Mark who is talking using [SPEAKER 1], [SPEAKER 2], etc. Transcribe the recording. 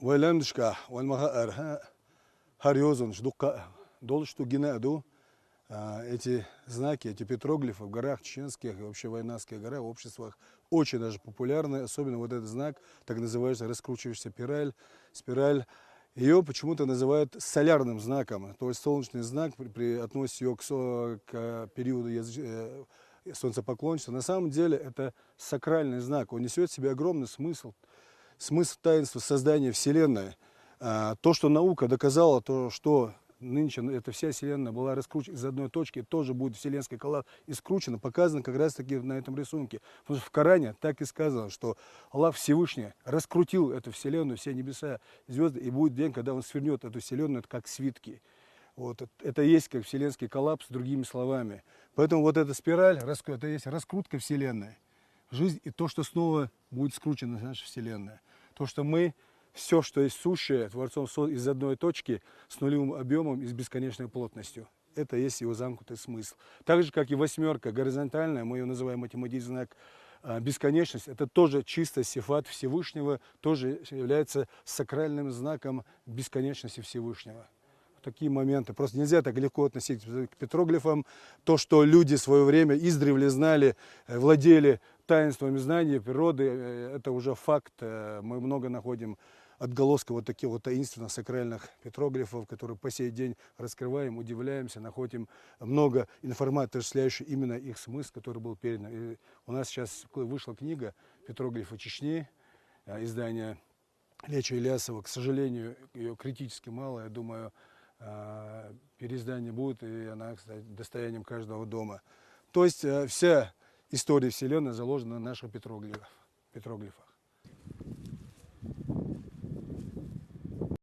[SPEAKER 1] Вайландышка, вальмага арха, харьозон, ждука, долшту гинаду. Эти знаки, эти петроглифы в горах чеченских и вообще в Вайнасских горах, в обществах очень даже популярны. Особенно вот этот знак, так называемый раскручивающаяся спираль. Ее почему-то называют солярным знаком. То есть солнечный знак, относится ее к периоду солнцепоклонничества. На самом деле это сакральный знак. Он несет в себе огромный смысл. Смысл таинства создания Вселенной. То, что наука доказала, то, что нынче эта вся Вселенная была раскручена из одной точки, тоже будет вселенский коллапс и скручена, показано как раз таки на этом рисунке. Потому что в Коране так и сказано, что Аллах Всевышний раскрутил эту Вселенную, все небеса, звезды, и будет день, когда Он свернет эту Вселенную как свитки. Вот, это есть как вселенский коллапс, другими словами. Поэтому вот эта спираль, это есть раскрутка Вселенной. Жизнь и то, что снова будет скручена наша Вселенная. То, что мы, все, что есть сущее, Творцом из одной точки, с нулевым объемом и с бесконечной плотностью. Это есть его замкнутый смысл. Так же, как и восьмерка горизонтальная, мы ее называем математический знак бесконечность, это тоже чисто сифат Всевышнего, тоже является сакральным знаком бесконечности Всевышнего. Такие моменты. Просто нельзя так легко относиться к петроглифам. То, что люди в свое время издревле знали, владели таинствами знаний природы, это уже факт. Мы много находим отголосков вот таких вот таинственных сакральных петроглифов, которые по сей день раскрываем, удивляемся, находим много информации, отождествляющей именно их смысл, который был передан. И у нас сейчас вышла книга «Петроглифы Чечни», издание Леча Ильясова. К сожалению, ее критически мало, я думаю, переиздание будет, и она, кстати, достоянием каждого дома. То есть вся история Вселенной заложена на наших петроглифах.